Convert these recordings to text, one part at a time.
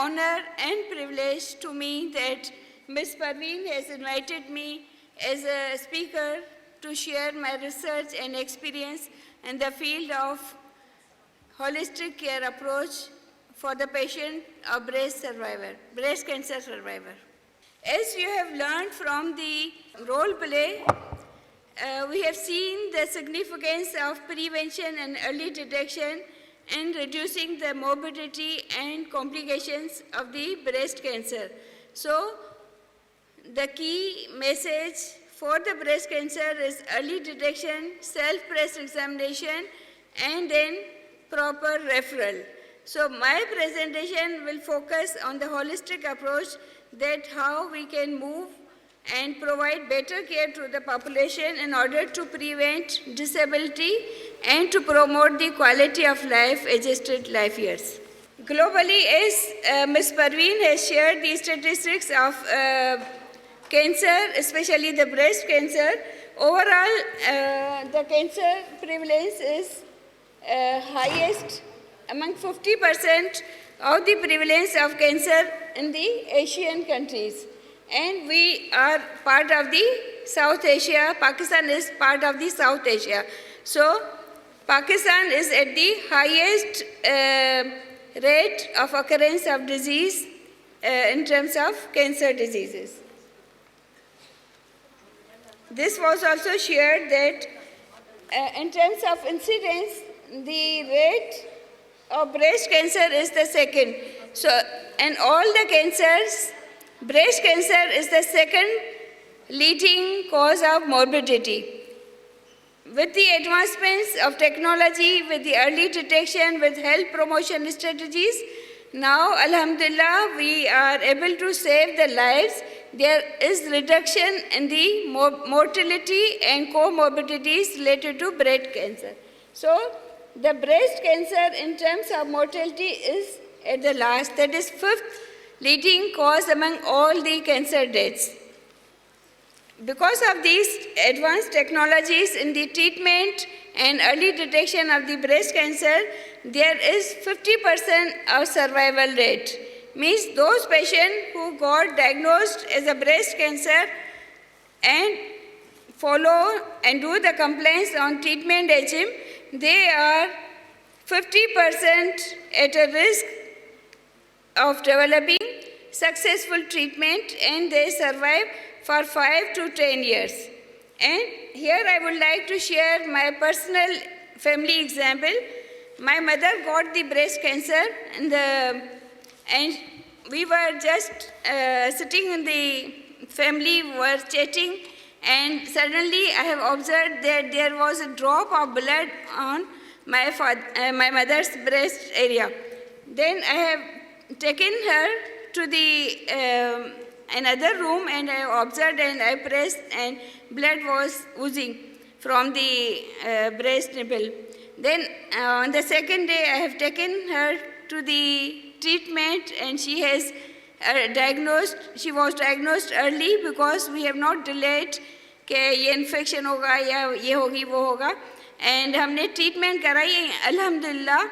honor and privilege to me that Ms. Parveen has invited me as a speaker to share my research and experience in the field of holistic care approach for the patient of breast cancer survivor. As you have learned from the role play, we have seen the significance of prevention and early detection in reducing the morbidity and complications of the breast cancer. So, the key message for the breast cancer is early detection, self-breast examination, and then proper referral. So my presentation will focus on the holistic approach, that how we can move and provide better care to the population in order to prevent disability and to promote the quality of life, adjusted life years. Globally, as Ms. Parveen has shared the statistics of cancer, especially the breast cancer, overall the cancer prevalence is highest among 50% of the prevalence of cancer in the Asian countries. And we are part of the South Asia. Pakistan is part of the South Asia. So Pakistan is at the highest rate of occurrence of disease in terms of cancer diseases. This was also shared that in terms of incidence, the rate of breast cancer is the second. So in all the cancers, breast cancer is the second leading cause of morbidity. With the advancements of technology, with the early detection, with health promotion strategies, now, alhamdulillah, we are able to save the lives. There is reduction in the mortality and comorbidities related to breast cancer. So, the breast cancer in terms of mortality is at the last, that is fifth leading cause among all the cancer deaths. Because of these advanced technologies in the treatment and early detection of the breast cancer, there is 50% of survival rate. Means those patients who got diagnosed as a breast cancer and follow and do the compliance on treatment regime, they are 50% at a risk of developing successful treatment, and they survive for 5 to 10 years. And here I would like to share my personal family example. My mother got the breast cancer, and we were just sitting in the family, were chatting, and suddenly I have observed that there was a drop of blood on my mother's breast area. Then I have taken her to the another room, and I observed and I pressed, and blood was oozing from the breast nipple. Then on the second day, I have taken her to the treatment, and she was diagnosed early, because we have not delayed कि ये infection होगा या ये होगी वो होगा, and हमने treatment कराई अल्हम्दुलिल्लाह.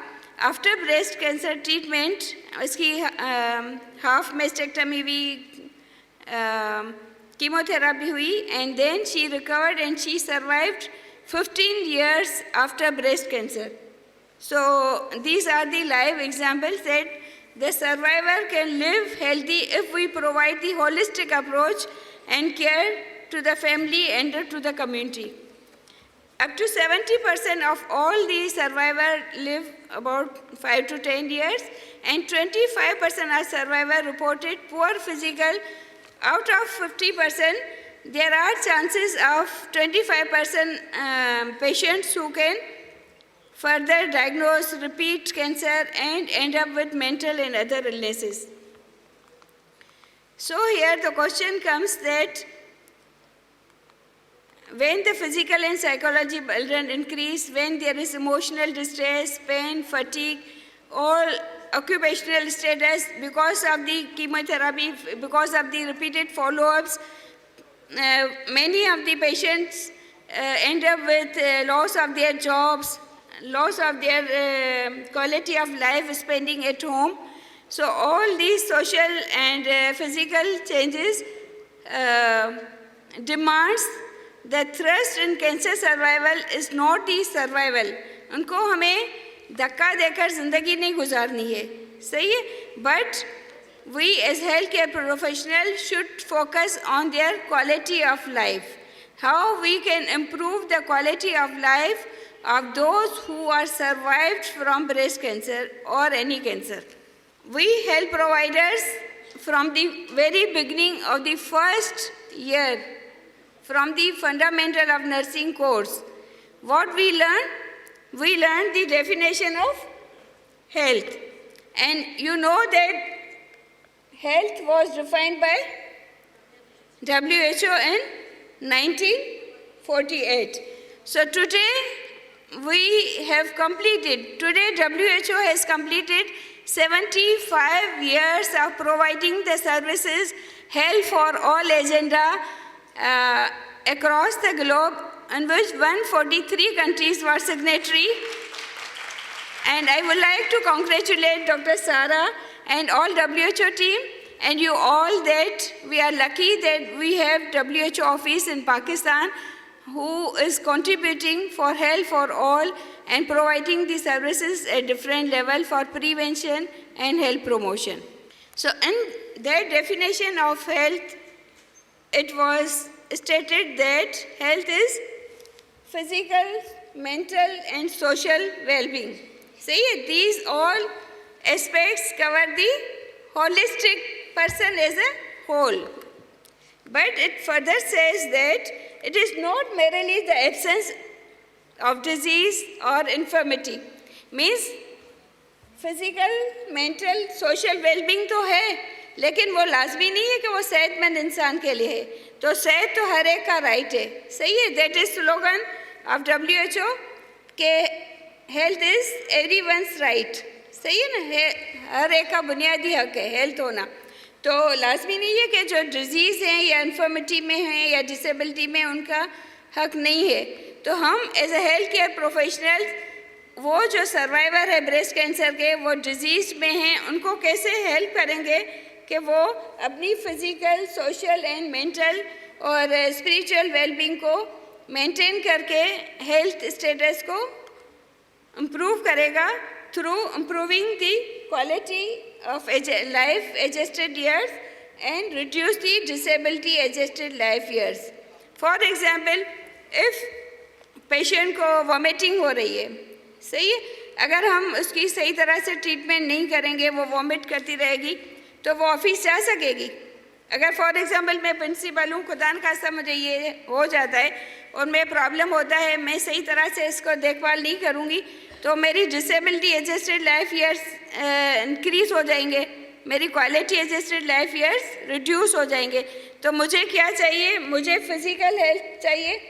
आफ्टर ब्रेस्ट कैंसर ट्रीटमेंट उसकी हाफ मेस्टेक्टमी भी chemotherapy हुई, and then she recovered and she survived 15 years after breast cancer. So these are the live examples that the survivor can live healthy if we provide the holistic approach and care to the family and to the community. Up to 70% of all the survivors live about 5 to 10 years, and 25% of survivors reported poor physical. Out of 50%, there are chances of 25% patients who can further diagnose repeat cancer and end up with mental and other illnesses. So here the question comes that when the physical and psychological burden increase, when there is emotional distress, pain, fatigue, all occupational status because of the chemotherapy, because of the repeated follow-ups, many of the patients end up with loss of their jobs, loss of their quality of life spending at home, So all these social and physical changes demands the thrust in cancer survival is not the survival. उनको हमें धक्का देकर ज़िंदगी नहीं गुजारनी है, सही है? But we as healthcare professionals should focus on their quality of life. How we can improve the quality of life of those who are survived from breast cancer or any cancer. We health providers from the very beginning of the first year, from the fundamental of nursing course, what we learn? We learn the definition of health. And you know that health was defined by WHO in 1948. So today we have completed, today WHO has completed 75 years of providing the services health for all agenda across the globe, in which 143 countries were signatory. And I would like to congratulate Dr. Sara and all WHO team and you all that we are lucky that we have WHO office in Pakistan who is contributing for health for all and providing the services at different level for prevention and health promotion. So in their definition of health, it was stated that health is physical, mental and social well-being. See, these all aspects cover the holistic person as a whole. But it further says that it is not merely the absence of disease or infirmity. Means physical, mental, social well-being तो है, लेकिन वो लाजमी नहीं है कि वो सेहतमंद इंसान के लिए है. तो सेहत तो हर एक का राइट है, सही है? That is slogan of WHO के health is everyone's right. सही है ना? हर एक का बुनियादी हक है हेल्थ होना. तो लाजमी नहीं है कि जो डिजीज़ हैं या इन्फर्मिटी में हैं या डिसेबिलिटी में उनका हक नहीं है. तो हम as a health care professional वो जो सर्वाइवर है ब्रेस्ट कैंसर के, वो डिजीज़ में हैं, उनको कैसे हेल्प करेंगे कि वो अपनी फिज़िकल, सोशल एंड मेंटल और स्पिरिचुअल वेलबींग को मेंटेन करके हेल्थ स्टेटस को इम्प्रूव करेगा through improving the quality of life adjusted years and reduce the disability adjusted life years. For example, if patient को vomiting हो रही है, सही है, अगर हम उसकी सही तरह से ट्रीटमेंट नहीं करेंगे, वो वॉमिट करती रहेगी, तो वो ऑफिस जा सकेगी. अगर फॉर एग्जांपल मैं प्रिंसिपल हूँ, खुदा न खास्ता मुझे ये हो जाता है और मैं प्रॉब्लम होता है, मैं सही तरह से इसको देखभाल नहीं करूँगी, तो मेरी disability adjusted life years increase हो जाएंगे, मेरी quality adjusted life years reduce हो जाएंगे. तो मुझे क्या चाहिए? मुझे फिज़िकल हेल्थ चाहिए,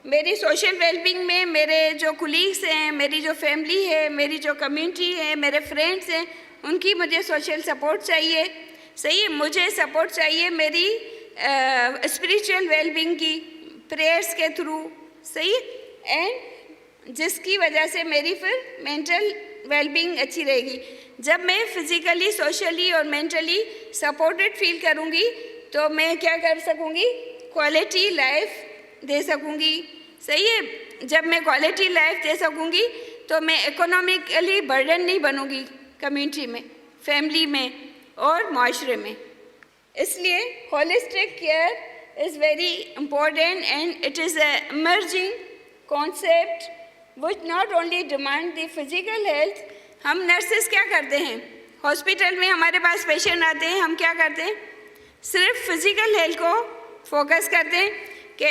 मेरी सोशल वेलबींग में मेरे जो कुलीग्स हैं, मेरी जो फैमिली है, मेरी जो कम्युनिटी है, मेरे फ्रेंड्स हैं, उनकी मुझे सोशल सपोर्ट चाहिए, सही है? मुझे सपोर्ट चाहिए मेरी स्पिरिचुअल वेलबींग की प्रेयर्स के थ्रू, सही, एंड जिसकी वजह से मेरी फिर मेंटल वेलबींग अच्छी रहेगी. जब मैं फिज़िकली, सोशली और मेंटली सपोर्टेड फील करूँगी तो मैं क्या कर सकूँगी? क्वालिटी लाइफ दे सकूँगी, सही है? जब मैं क्वालिटी लाइफ दे सकूँगी तो मैं इकोनॉमिकली बर्डन नहीं बनूँगी कम्युनिटी में, फैमिली में और माशरे में. इसलिए holistic care is very important and it is a emerging concept which not only demand the physical health. हम नर्सेस क्या करते हैं? हॉस्पिटल में हमारे पास पेशेंट आते हैं, हम क्या करते हैं? सिर्फ फिज़िकल हेल्थ को फोकस करते हैं कि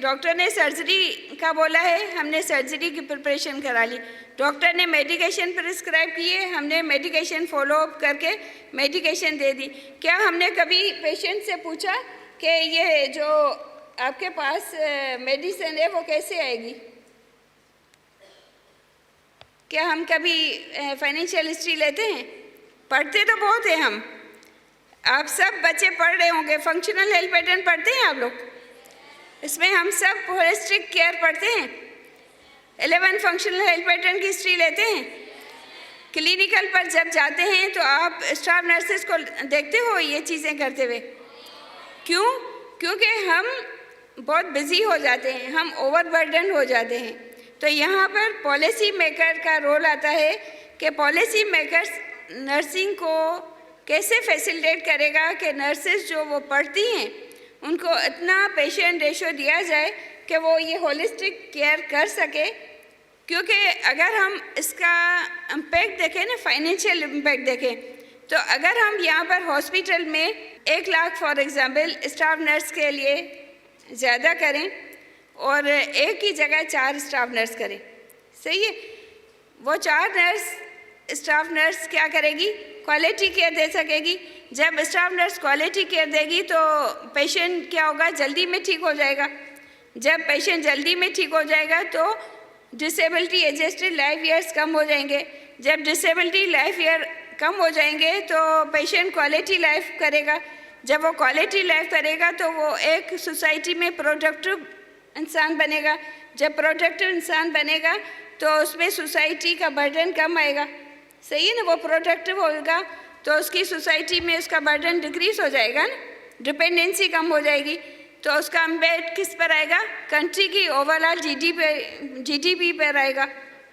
डॉक्टर ने सर्जरी का बोला है, हमने सर्जरी की प्रिपरेशन करा ली, डॉक्टर ने मेडिकेशन प्रिस्क्राइब किए, हमने मेडिकेशन फॉलो अप करके मेडिकेशन दे दी. क्या हमने कभी पेशेंट से पूछा कि ये जो आपके पास मेडिसिन है वो कैसे आएगी? क्या हम कभी फाइनेंशियल हिस्ट्री लेते हैं? पढ़ते तो बहुत हैं हम, आप सब बच्चे पढ़ रहे होंगे, फंक्शनल हेल्थ पैटर्न पढ़ते हैं आप लोग, इसमें हम सब होलिस्टिक केयर पढ़ते हैं, 11 फंक्शनल हेल्थ पैटर्न की हिस्ट्री लेते हैं. क्लिनिकल पर जब जाते हैं तो आप स्टाफ नर्सेस को देखते हो ये चीज़ें करते हुए? क्यों? क्योंकि हम बहुत बिजी हो जाते हैं, हम ओवरबर्डन हो जाते हैं। तो यहाँ पर पॉलिसी मेकर का रोल आता है कि पॉलिसी मेकर्स नर्सिंग को कैसे फैसिलिटेट करेगा कि नर्सेस जो वो पढ़ती हैं उनको इतना पेशेंट रेशो दिया जाए कि वो ये होलिस्टिक केयर कर सके। क्योंकि अगर हम इसका इम्पैक्ट देखें ना, फाइनेंशियल इम्पैक्ट देखें, तो अगर हम यहाँ पर हॉस्पिटल में 1 lakh for example staff nurse के लिए ज़्यादा करें और एक ही जगह 4 स्टाफ नर्स करें, सही है? वो 4 स्टाफ नर्स क्या करेगी? क्वालिटी केयर दे सकेगी। जब स्टाफ नर्स क्वालिटी केयर देगी तो पेशेंट क्या होगा? जल्दी में ठीक हो जाएगा। जब पेशेंट जल्दी में ठीक हो जाएगा तो डिसेबिलिटी एडजस्टेड लाइफ ईयर्स कम हो जाएंगे। जब डिसेबिलिटी लाइफ ईयर कम हो जाएंगे तो पेशेंट क्वालिटी लाइफ करेगा। जब वो क्वालिटी लाइफ करेगा तो वो एक सोसाइटी में प्रोडक्टिव इंसान बनेगा। जब प्रोडक्टिव इंसान बनेगा तो उसमें सोसाइटी का बर्डन कम आएगा, सही है ना? वो प्रोडक्टिव होगा तो उसकी सोसाइटी में उसका बर्डन डिक्रीज हो जाएगा ना, डिपेंडेंसी कम हो जाएगी। तो उसका इम्पैक्ट किस पर आएगा? कंट्री की ओवरऑल जीडीपी पर आएगा,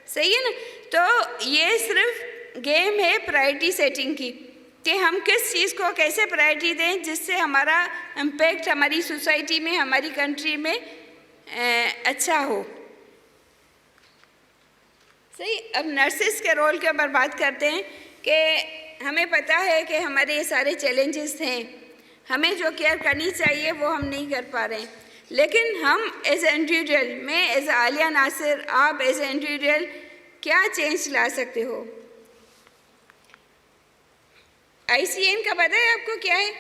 सही है ना? तो ये सिर्फ गेम है प्रायोरिटी सेटिंग की कि हम किस चीज़ को कैसे प्रायोरिटी दें जिससे हमारा इम्पैक्ट हमारी सोसाइटी में, हमारी कंट्री में अच्छा हो, सही। अब नर्सेस के रोल के ऊपर बात करते हैं कि हमें पता है कि हमारे ये सारे चैलेंजेस हैं, हमें जो केयर करनी चाहिए वो हम नहीं कर पा रहे हैं। लेकिन हम एज ए इंडिविजुअल, मैं एज आलिया नासिर, आप एज ए इंडिविजुअल क्या चेंज ला सकते हो? ICN का पता है आपको क्या है?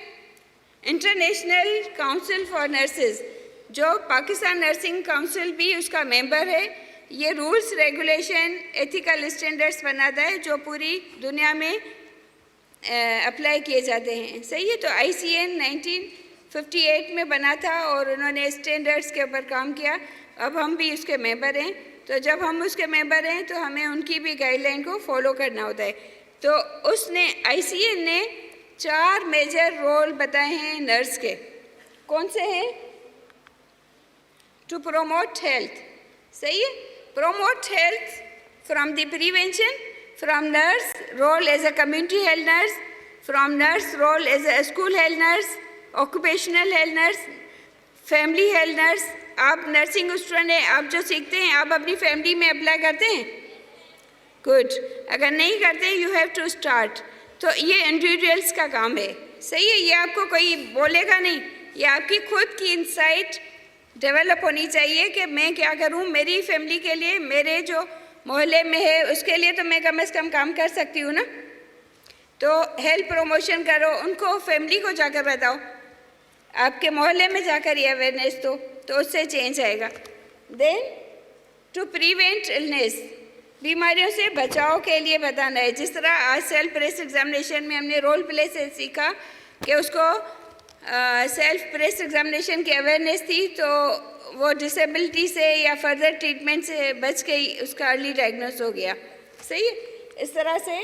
इंटरनेशनल काउंसिल फॉर नर्सेज, जो पाकिस्तान नर्सिंग काउंसिल भी उसका मेंबर है। ये रूल्स, रेगुलेशन, एथिकल स्टैंडर्ड्स बनाता है जो पूरी दुनिया में अप्लाई किए जाते हैं, सही है? तो ICN 1958 में बना था और उन्होंने स्टैंडर्ड्स के ऊपर काम किया। अब हम भी उसके मेंबर हैं, तो जब हम उसके मेंबर हैं तो हमें उनकी भी गाइडलाइन को फॉलो करना होता है। तो उसने ICN ने 4 मेजर रोल बताए हैं नर्स के। कौन से हैं? टू प्रोमोट हेल्थ, सही है? Promote health from the prevention, from nurse role as a community health nurse, from nurse role as a school health nurse, occupational health nurse, family health nurse. आप nursing student हैं, आप जो सीखते हैं आप अपनी फैमिली में अप्लाई करते हैं? गुड। अगर नहीं करते यू हैव टू स्टार्ट। तो ये इंडिविजुअल्स का काम है, सही है? ये आपको कोई बोलेगा नहीं, ये आपकी खुद की इंसाइट डेवलप होनी चाहिए कि मैं क्या करूं मेरी फैमिली के लिए, मेरे जो मोहल्ले में है उसके लिए तो मैं कम से कम काम कर सकती हूँ ना। तो हेल्थ प्रमोशन करो, उनको फैमिली को जाकर बताओ, आपके मोहल्ले में जाकर ये अवेयरनेस दो, तो उससे चेंज आएगा। देन टू प्रिवेंट इलनेस, बीमारियों से बचाव के लिए बताना है। जिस तरह आज सेल्फ प्रेस एग्जामिनेशन में हमने रोल प्ले से सीखा कि उसको सेल्फ प्रेस एग्जामिनेशन की अवेयरनेस थी, तो वो डिसेबिलिटी से या फर्दर ट्रीटमेंट से बच के उसका अर्ली डायग्नोस हो गया, सही है? इस तरह से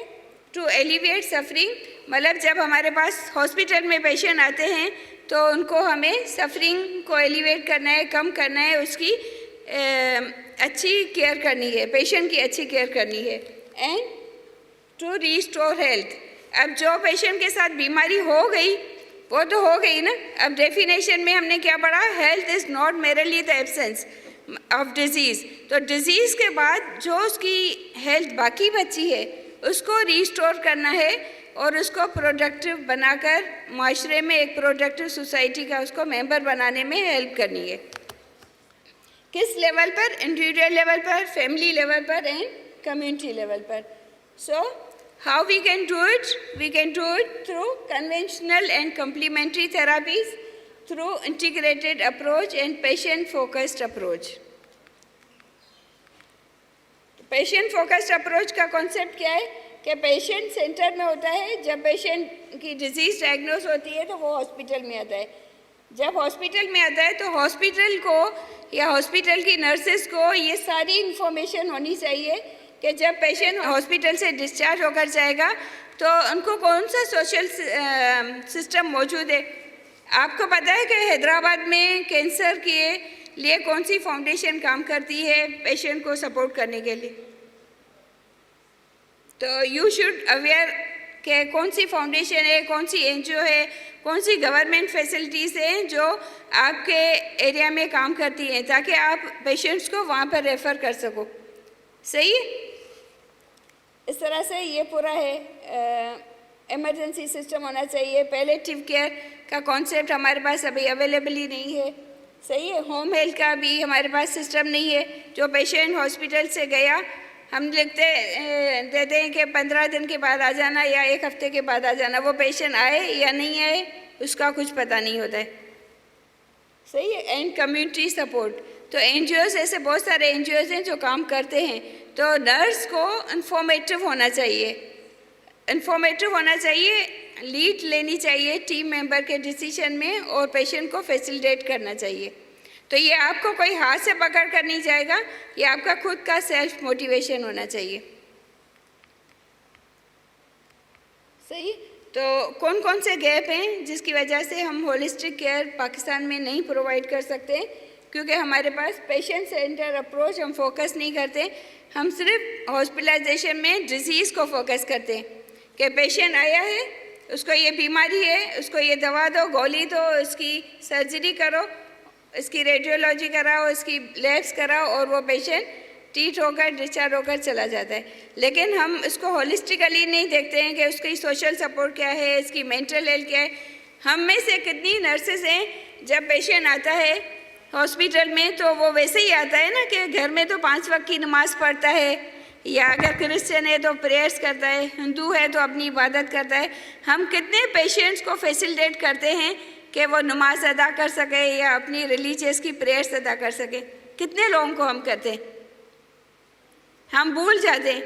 टू एलिविएट सफरिंग, मतलब जब हमारे पास हॉस्पिटल में पेशेंट आते हैं तो उनको हमें सफरिंग को एलिवेट करना है, कम करना है, उसकी अच्छी केयर करनी है, पेशेंट की अच्छी केयर करनी है। एंड टू रिस्टोर हेल्थ, अब जो पेशेंट के साथ बीमारी हो गई वो तो हो गई ना। अब डेफिनेशन में हमने क्या पढ़ा? Health is not merely the absence of disease. तो डिजीज़ के बाद जो उसकी हेल्थ बाकी बची है उसको रिस्टोर करना है और उसको प्रोडक्टिव बनाकर माशरे में एक प्रोडक्टिव सोसाइटी का उसको मेंबर बनाने में हेल्प करनी है। किस लेवल पर? इंडिविजुअल लेवल पर, फैमिली लेवल पर एंड कम्युनिटी लेवल पर। सो how we can do it? We can do it through conventional and complementary therapies, through integrated approach and patient focused approach. Patient focused approach का concept क्या है कि patient center में होता है। जब patient की disease diagnose होती है तो वो hospital में आता है। जब hospital में आता है तो hospital को या hospital की nurses को ये सारी information होनी चाहिए कि जब पेशेंट हॉस्पिटल से डिस्चार्ज होकर जाएगा तो उनको कौन सा सोशल सिस्टम मौजूद है। आपको पता है कि हैदराबाद में कैंसर के लिए कौन सी फाउंडेशन काम करती है पेशेंट को सपोर्ट करने के लिए। तो यू शुड अवेयर कि कौन सी फाउंडेशन है, कौन सी एनजीओ है, कौन सी गवर्नमेंट फैसिलिटीज़ हैं जो आपके एरिया में काम करती हैं, ताकि आप पेशेंट्स को वहाँ पर रेफ़र कर सको। सही है। इस तरह से ये पूरा है। इमरजेंसी सिस्टम होना चाहिए। पैलेटिव केयर का कॉन्सेप्ट हमारे पास अभी अवेलेबल ही नहीं है। सही है। होम हेल्थ का भी हमारे पास सिस्टम नहीं है। जो पेशेंट हॉस्पिटल से गया, हम देते हैं कि 15 दिन के बाद आ जाना या 1 हफ्ते के बाद आ जाना। वो पेशेंट आए या नहीं आए उसका कुछ पता नहीं होता है। सही है। एंड कम्युनिटी सपोर्ट, तो एनजीओज़, ऐसे बहुत सारे एनजीओज़ हैं जो काम करते हैं। तो नर्स को इन्फॉर्मेटिव होना चाहिए, लीड लेनी चाहिए टीम मेंबर के डिसीजन में और पेशेंट को फैसिलिटेट करना चाहिए। तो ये आपको कोई हाथ से पकड़ कर नहीं जाएगा, ये आपका खुद का सेल्फ मोटिवेशन होना चाहिए। सही। तो कौन कौन से गैप हैं जिसकी वजह से हम होलिस्टिक केयर पाकिस्तान में नहीं प्रोवाइड कर सकते? क्योंकि हमारे पास पेशेंट सेंटर अप्रोच, हम फोकस नहीं करते। हम सिर्फ हॉस्पिटलाइजेशन में डिजीज़ को फोकस करते हैं कि पेशेंट आया है, उसको ये बीमारी है, उसको ये दवा दो, गोली दो, इसकी सर्जरी करो, इसकी रेडियोलॉजी कराओ, इसकी लैब्स कराओ और वो पेशेंट ट्रीट होकर डिस्चार्ज होकर चला जाता है। लेकिन हम इसको होलिस्टिकली नहीं देखते हैं कि उसकी सोशल सपोर्ट क्या है, इसकी मेंटल हेल्थ क्या है। हम में से कितनी नर्सेस हैं जब पेशेंट आता है हॉस्पिटल में तो वो वैसे ही आता है ना कि घर में तो 5 वक्त की नमाज़ पढ़ता है, या अगर क्रिश्चियन है तो प्रेयर्स करता है, हिंदू है तो अपनी इबादत करता है। हम कितने पेशेंट्स को फैसिलिटेट करते हैं कि वो नमाज अदा कर सके या अपनी रिलीजियस की प्रेयर्स अदा कर सके? कितने लोगों को हम करते हैं? हम भूल जाते हैं,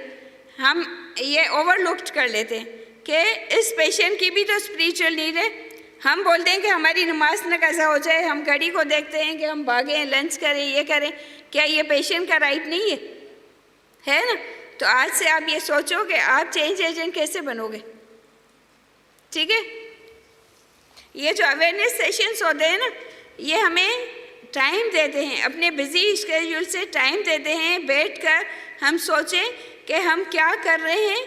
हम ये ओवरलुक्ड कर लेते हैं कि इस पेशेंट की भी तो स्पिरिचुअल नीड है। हम बोलते हैं कि हमारी नमाज न कज़ा हो जाए, हम घड़ी को देखते हैं कि हम भागें, लंच करें, ये करें। क्या ये पेशेंट का राइट नहीं है ना? तो आज से आप ये सोचो कि आप चेंज एजेंट कैसे बनोगे। ठीक है। ये जो अवेयरनेस सेशंस होते हैं ना, ये हमें टाइम देते हैं, अपने बिजी शेड्यूल से टाइम देते हैं, बैठकर हम सोचें कि हम क्या कर रहे हैं,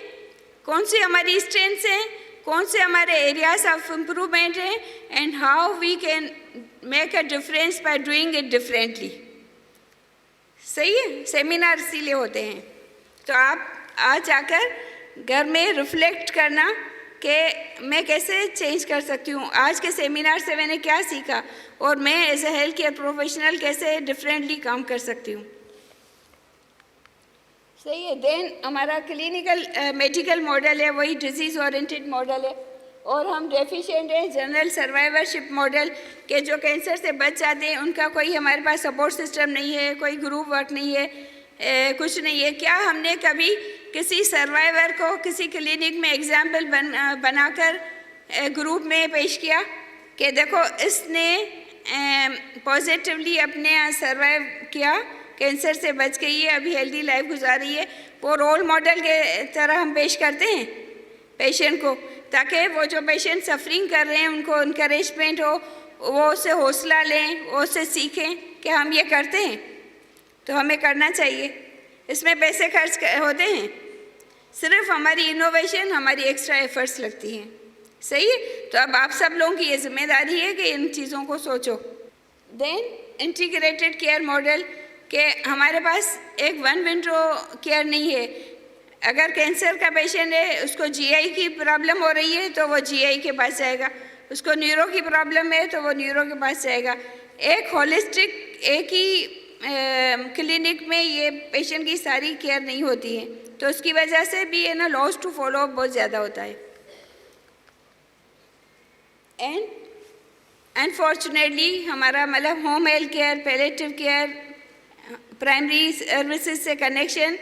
कौन सी हमारी स्ट्रेंथ्स हैं, कौन से हमारे एरियाज ऑफ इम्प्रूवमेंट हैं, and how we can make a difference by doing it differently. सही है। सेमिनार इसीलिए होते हैं। तो आप आज आकर घर में रिफ्लेक्ट करना कि मैं कैसे चेंज कर सकती हूँ, आज के सेमिनार से मैंने क्या सीखा और मैं as a health care professional कैसे डिफरेंटली काम कर सकती हूँ। सही है। देन हमारा क्लिनिकल मेडिकल मॉडल है, वही डिजीज़ ओरिएंटेड मॉडल है। और हम डेफिशिएंट हैं जनरल सर्वाइवरशिप मॉडल के, जो कैंसर से बच जाते हैं उनका कोई हमारे पास सपोर्ट सिस्टम नहीं है, कोई ग्रुप वर्क नहीं है, कुछ नहीं है। क्या हमने कभी किसी सर्वाइवर को किसी क्लिनिक में एग्जाम्पल बनाकर ग्रुप में पेश किया कि देखो इसने पॉजिटिवली अपने सर्वाइव किया, कैंसर से बच गई है, अभी हेल्दी लाइफ गुजार रही है? वो रोल मॉडल के तरह हम पेश करते हैं पेशेंट को, ताकि वो जो पेशेंट सफरिंग कर रहे हैं उनको इनकरेजमेंट हो, वो उससे हौसला लें, वो उससे सीखें कि हम ये करते हैं। तो हमें करना चाहिए। इसमें पैसे खर्च होते हैं, सिर्फ हमारी इनोवेशन, हमारी एक्स्ट्रा एफर्ट्स लगती हैं। सही है। तो अब आप सब लोगों की ये जिम्मेदारी है कि इन चीज़ों को सोचो। देन इंटीग्रेटेड केयर मॉडल के हमारे पास एक वन विंडो केयर नहीं है। अगर कैंसर का पेशेंट है, उसको जीआई की प्रॉब्लम हो रही है तो वो जीआई के पास जाएगा, उसको न्यूरो की प्रॉब्लम है तो वो न्यूरो के पास जाएगा। एक होलिस्टिक एक ही क्लिनिक में ये पेशेंट की सारी केयर नहीं होती है, तो उसकी वजह से भी है ना लॉस टू फॉलो अप बहुत ज़्यादा होता है। एंड अनफॉर्चुनेटली हमारा मतलब home health care, palliative care, primary services से कनेक्शन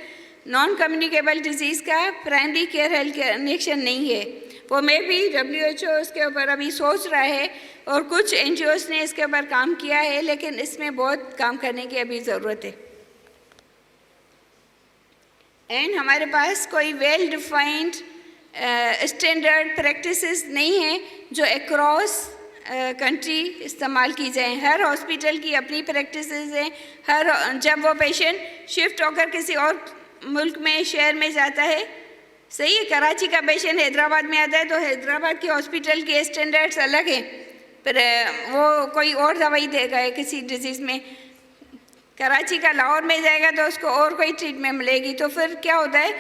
नॉन कम्युनिकेबल डिजीज़ का प्राइमरी केयर हेल्थ कनेक्शन नहीं है। वो में भी WHO इसके ऊपर अभी सोच रहा है और कुछ NGOs ने इसके ऊपर काम किया है, लेकिन इसमें बहुत काम करने की अभी ज़रूरत है। एंड हमारे पास कोई वेल डिफाइंड स्टैंडर्ड प्रैक्टिसेस नहीं है जो अक्रॉस कंट्री इस्तेमाल की जाए। हर हॉस्पिटल की अपनी प्रैक्टिसेस हैं। जब वो पेशेंट शिफ्ट होकर किसी और मुल्क में शहर में जाता है, सही है, कराची का पेशेंट हैदराबाद में आता है तो हैदराबाद के हॉस्पिटल के स्टैंडर्ड्स अलग हैं, पर वो कोई और दवाई देगा किसी डिजीज़ में। कराची का लाहौर में जाएगा तो उसको और कोई ट्रीटमेंट मिलेगी। तो फिर क्या होता है,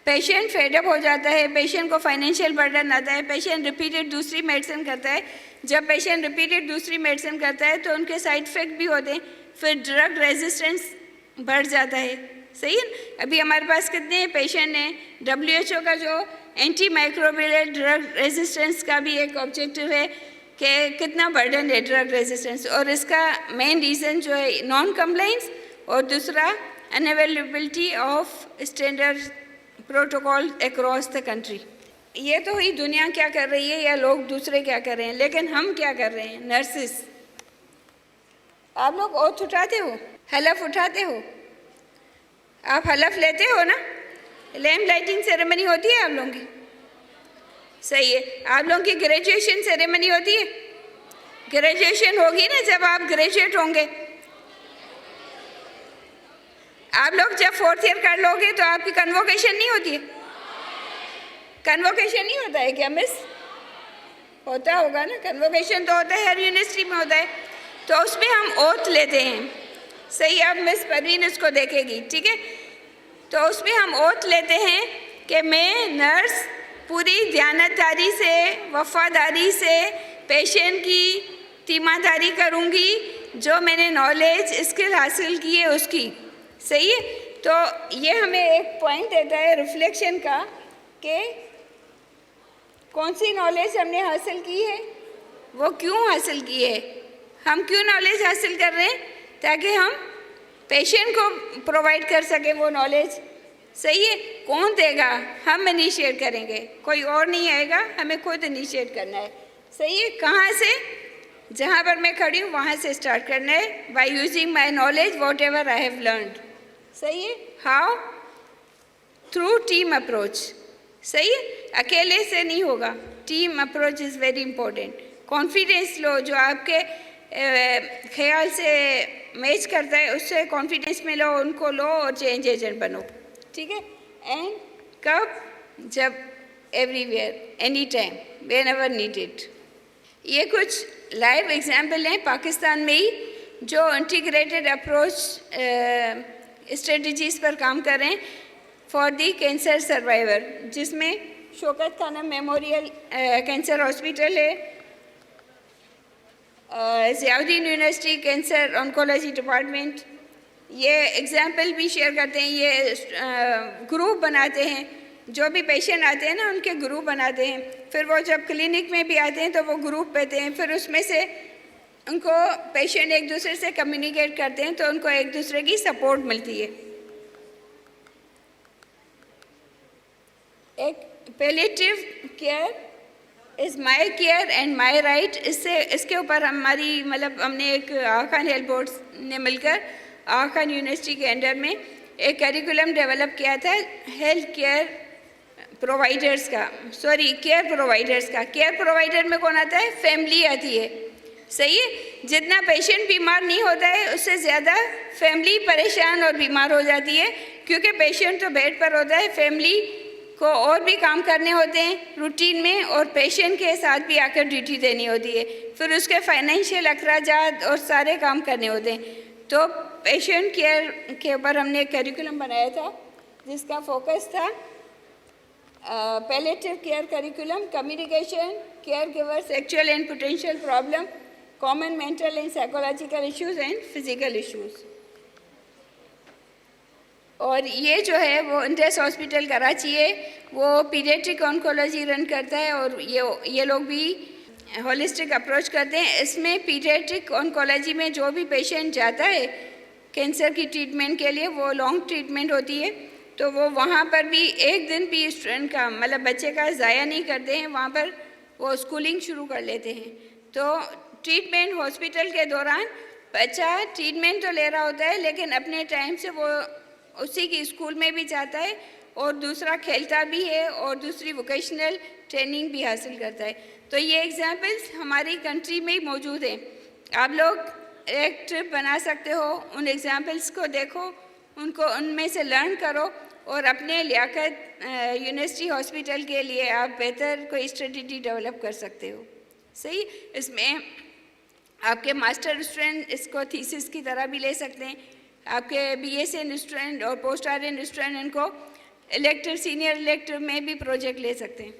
पेशेंट फेडअप हो जाता है, पेशेंट को फाइनेंशियल बर्डन आता है, पेशेंट रिपीटेड दूसरी मेडिसिन करता है। जब पेशेंट रिपीटेड दूसरी मेडिसिन करता है तो उनके साइड इफ़ेक्ट भी होते हैं, फिर ड्रग रेजिस्टेंस बढ़ जाता है। सही है। अभी हमारे पास कितने पेशेंट हैं, WHO का जो एंटी माइक्रोबियल ड्रग रेजिस्टेंस का भी एक ऑब्जेक्टिव है कि कितना बर्डन है ड्रग रेजिस्टेंस, और इसका मेन रीज़न जो है नॉन कंप्लाइंस और दूसरा unavailability of standard protocol across the country. ये तो ही दुनिया क्या कर रही है या लोग दूसरे क्या कर रहे हैं, लेकिन हम क्या कर रहे हैं? नर्सिस, आप लोग ओथ उठाते हो, हलफ उठाते हो, आप हलफ लेते हो ना? लैम्प लाइटिंग सेरेमनी होती है आप लोगों की, सही है। आप लोगों की ग्रेजुएशन सेरेमनी होती है, ग्रेजुएशन होगी ना जब आप ग्रेजुएट होंगे। आप लोग जब 4th ईयर कर लोगे तो आपकी कन्वोकेशन नहीं होती है? कन्वोकेशन नहीं होता है क्या मिस? होता होगा ना, कन्वोकेशन तो होता है, हर यूनिवर्सिटी में होता है। तो उसमें हम ओथ लेते हैं, सही, अब मिस परवीन इसको देखेगी, ठीक है। तो उसमें हम ओथ लेते हैं कि मैं नर्स पूरी दयानतदारी से, वफादारी से पेशेंट की तीमारदारी करूँगी, जो मैंने नॉलेज स्किल हासिल की है उसकी, सही है। तो ये हमें एक पॉइंट देता है रिफ्लेक्शन का कि कौन सी नॉलेज हमने हासिल की है, वो क्यों हासिल की है, हम क्यों नॉलेज हासिल कर रहे हैं, ताकि हम पेशेंट को प्रोवाइड कर सके वो नॉलेज, सही है। कौन देगा? हम इनिशिएट करेंगे, कोई और नहीं आएगा, हमें खुद इनिशिएट करना है, सही है। कहाँ से? जहाँ पर मैं खड़ी हूँ वहाँ से स्टार्ट करना है, by using my knowledge what ever I have learned, सही है। हाउ? थ्रू टीम अप्रोच, सही है, अकेले से नहीं होगा, team approach is very important. Confidence low, जो आपके ख्याल से मैच करता है उससे कॉन्फिडेंस में लो, उनको लो और चेंज एजेंट बनो, ठीक है। एंड कब? जब everywhere, any time, when ever needed. ये कुछ लाइव एग्जाम्पल हैं पाकिस्तान में ही जो इंटीग्रेटेड अप्रोच स्ट्रेटजीज़ पर काम कर रहे हैं फॉर दी कैंसर सर्वाइवर, जिसमें Shaukat Khanam memorial cancer hospital है, Ziauddin university cancer oncology department, ये एग्जाम्पल भी शेयर करते हैं। ये ग्रुप बनाते हैं, जो भी पेशेंट आते हैं ना उनके ग्रुप बनाते हैं, फिर वो जब क्लिनिक में भी आते हैं तो वो ग्रुप देते हैं, फिर उसमें से उनको पेशेंट एक दूसरे से कम्युनिकेट करते हैं तो उनको एक दूसरे की सपोर्ट मिलती है। एक palliative care is my care and my right, इसके ऊपर हमारी मतलब हमने एक आगा खान हेल्थ बोर्ड ने मिलकर आगा खान यूनिवर्सिटी के अंडर में एक करिकुलम डेवलप किया था हेल्थ केयर प्रोवाइडर्स का, सॉरी केयर प्रोवाइडर्स का। केयर प्रोवाइडर में कौन आता है? फैमिली आती है, सही है। जितना पेशेंट बीमार नहीं होता है उससे ज़्यादा फैमिली परेशान और बीमार हो जाती है, क्योंकि पेशेंट तो बेड पर होता है, फैमिली को और भी काम करने होते हैं रूटीन में, और पेशेंट के साथ भी आकर ड्यूटी देनी होती है, फिर उसके फाइनेंशियल अखराजात और सारे काम करने होते हैं। तो पेशेंट केयर के ऊपर हमने एक करिकुलम बनाया था जिसका फोकस था palliative care curriculum, communication, care givers, actual and potential problem, common mental and psychological issues and physical issues. और ये जो है वो इंटेस हॉस्पिटल कराची है, वो पीडियाट्रिक ऑन्कोलॉजी रन करता है, और ये लोग भी होलिस्टिक अप्रोच करते हैं। इसमें पीडियाट्रिक ऑन्कोलॉजी में जो भी पेशेंट जाता है कैंसर की ट्रीटमेंट के लिए, वो लॉन्ग ट्रीटमेंट होती है, तो वो वहाँ पर भी एक दिन भी स्टूडेंट का मतलब बच्चे का ज़ाया नहीं करते हैं, वहाँ पर वो स्कूलिंग शुरू कर लेते हैं। तो ट्रीटमेंट हॉस्पिटल के दौरान बच्चा ट्रीटमेंट तो ले रहा होता है, लेकिन अपने टाइम से वो उसी की स्कूल में भी जाता है और दूसरा खेलता भी है और दूसरी वोकेशनल ट्रेनिंग भी हासिल करता है। तो ये एग्जाम्पल्स हमारी कंट्री में ही मौजूद हैं। आप लोग एक ट्रिप बना सकते हो, उन एग्जाम्पल्स को देखो, उनको उनमें से लर्न करो और अपने लियाकत यूनिवर्सिटी हॉस्पिटल के लिए आप बेहतर कोई स्ट्रेटजी डेवलप कर सकते हो। सही, इसमें आपके मास्टर स्टूडेंट इसको थीसिस की तरह भी ले सकते हैं, आपके BSc स्टूडेंट और पोस्ट RN स्टूडेंट इनको इलेक्टिव सीनियर इलेक्टिव में भी प्रोजेक्ट ले सकते हैं।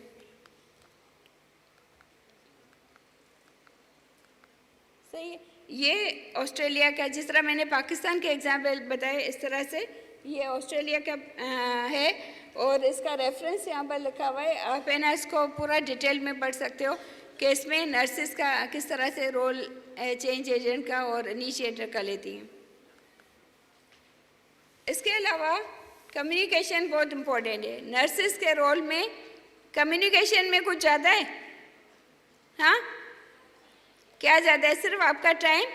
सही, ये ऑस्ट्रेलिया का, जिस तरह मैंने पाकिस्तान के एग्जाम्पल बताए इस तरह से ये ऑस्ट्रेलिया का है और इसका रेफरेंस यहाँ पर लिखा हुआ है। आप है ना इसको पूरा डिटेल में पढ़ सकते हो कि इसमें नर्सिस का किस तरह से रोल चेंज एजेंट का और इनिशिएटर का लेती हैं। इसके अलावा कम्युनिकेशन बहुत इम्पोर्टेंट है। नर्सिस के रोल में कम्युनिकेशन में कुछ ज़्यादा है? हाँ, क्या ज़्यादा है? सिर्फ आपका टाइम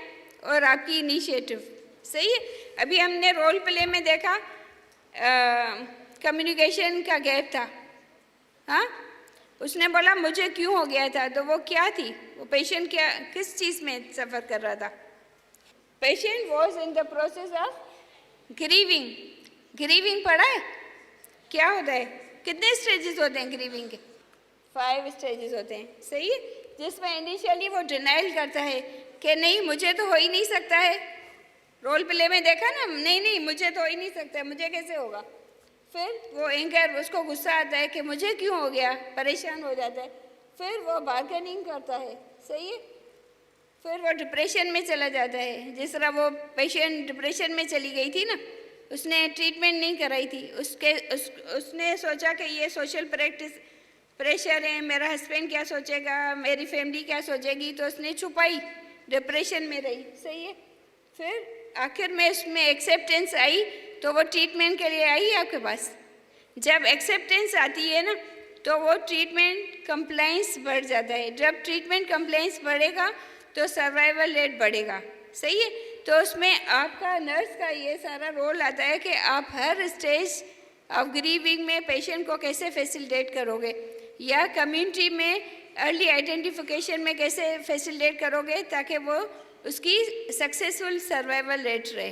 और आपकी इनिशिएटिव। सही है, अभी हमने रोल प्ले में देखा कम्युनिकेशन का गैप था। हाँ, उसने बोला मुझे क्यों हो गया था, तो वो क्या थी, वो पेशेंट क्या किस चीज़ में सफ़र कर रहा था? Patient was in the process of grieving. Grieving पढ़ा है? क्या होता है? कितने स्टेजेस होते हैं ग्रीविंग के? 5 स्टेजेस होते हैं। सही है, जिसमें इनिशियली वो डिनाइल करता है कि नहीं मुझे तो हो ही नहीं सकता है। रोल प्ले में देखा ना, नहीं मुझे तो हो ही नहीं सकता, मुझे कैसे होगा। फिर वो एंगर, उसको गुस्सा आता है कि मुझे क्यों हो गया, परेशान हो जाता है। फिर वो बार्गेनिंग करता है। सही है, फिर वो डिप्रेशन में चला जाता है। जिस तरह वो पेशेंट डिप्रेशन में चली गई थी ना, उसने ट्रीटमेंट नहीं कराई थी, उसने सोचा कि ये सोशल प्रेशर है, मेरा हस्बैंड क्या सोचेगा, मेरी फैमिली क्या सोचेगी, तो उसने छुपाई, डिप्रेशन में रही। सही है, फिर आखिर में उसमें एक्सेप्टेंस आई तो वो ट्रीटमेंट के लिए आई आपके पास। जब एक्सेप्टेंस आती है ना तो वो ट्रीटमेंट कंप्लाइंस बढ़ जाता है। जब ट्रीटमेंट कंप्लाइंस बढ़ेगा तो सर्वाइवल रेट बढ़ेगा। सही है, तो उसमें आपका नर्स का ये सारा रोल आता है कि आप हर स्टेज ऑफ ग्रीविंग में पेशेंट को कैसे फैसिलिटेट करोगे, या कम्युनिटी में अर्ली आइडेंटिफिकेशन में कैसे फैसिलिटेट करोगे ताकि वो उसकी सक्सेसफुल सर्वाइवल रेट रहे।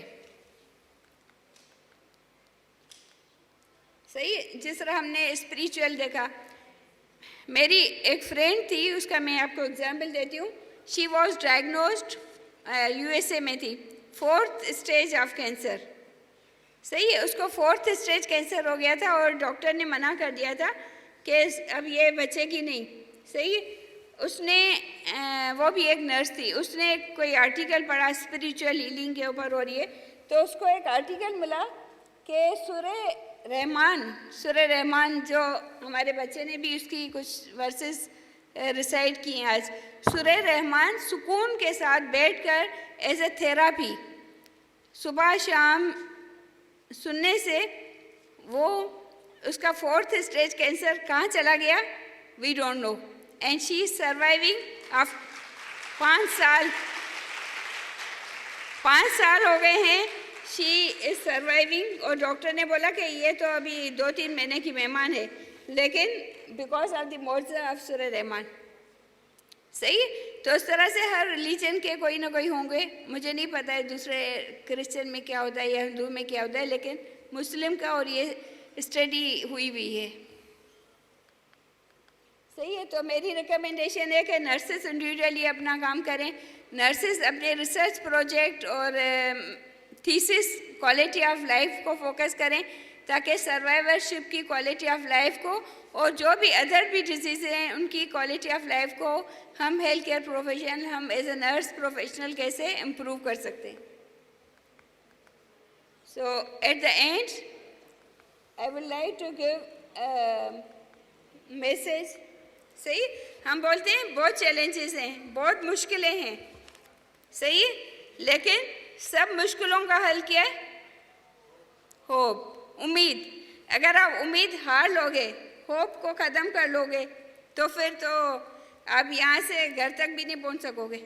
सही, जिस तरह हमने स्पिरिचुअल देखा, मेरी एक फ्रेंड थी, उसका मैं आपको एग्जांपल देती हूँ। शी वॉज डायग्नोज्ड USA में थी 4th स्टेज ऑफ कैंसर। सही है, उसको 4th स्टेज कैंसर हो गया था और डॉक्टर ने मना कर दिया था कि अब ये बचेगी नहीं। सही है, उसने वो भी एक नर्स थी, उसने कोई आर्टिकल पढ़ा स्पिरिचुअल हीलिंग के ऊपर, और ये तो उसको एक आर्टिकल मिला कि सूरह रहमान जो हमारे बच्चे ने भी उसकी कुछ वर्सेस रिसाइट किए आज। सूरह रहमान सुकून के साथ बैठकर एज ए थेरापी सुबह शाम सुनने से वो उसका 4th स्टेज कैंसर कहाँ चला गया, we don't know, and she is surviving of 5 साल हो गए हैं, शी इज सर्वाइविंग। और डॉक्टर ने बोला कि ये तो अभी 2-3 महीने की मेहमान है, लेकिन बिकॉज ऑफ द मौजज़ा ऑफ सूरह रहमान। सही, तो इस तरह से हर रिलीजन के कोई ना कोई होंगे। मुझे नहीं पता है दूसरे क्रिश्चियन में क्या होता है या हिंदू में क्या होता है, लेकिन मुस्लिम का और ये स्टडी हुई है। सही है, तो मेरी रिकमेंडेशन है कि नर्सेस इंडिविजुअली अपना काम करें। नर्सेस अपने रिसर्च प्रोजेक्ट और थीसिस क्वालिटी ऑफ लाइफ को फोकस करें ताकि सर्वाइवरशिप की क्वालिटी ऑफ लाइफ को और जो भी अदर भी डिजीज़ हैं उनकी क्वालिटी ऑफ लाइफ को हम हेल्थ केयर प्रोफेशनल, हम एज ए नर्स प्रोफेशनल कैसे इम्प्रूव कर सकते हैं। So at the end I would like to give message. सही, हम बोलते हैं बहुत चैलेंजेस हैं, बहुत मुश्किलें हैं। सही, लेकिन सब मुश्किलों का हल क्या है? होप, उम्मीद। अगर आप उम्मीद हार लोगे, होप को ख़त्म कर लोगे, तो फिर तो आप यहाँ से घर तक भी नहीं पहुँच सकोगे।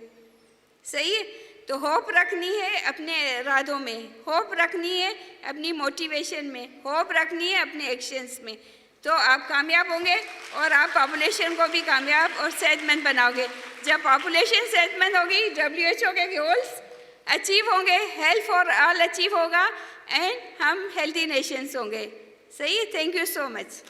सही है, तो होप रखनी है अपने इरादों में, होप रखनी है अपनी मोटिवेशन में, होप रखनी है अपने एक्शंस में, तो आप कामयाब होंगे और आप पॉपुलेशन को भी कामयाब और सेहतमंद बनाओगे। जब पॉपुलेशन सेहतमंद होगी, WHO के गोल्स अचीव होंगे, हेल्थ फॉर ऑल अचीव होगा एंड हम हेल्थी नेशंस होंगे। सही है, थैंक यू सो मच।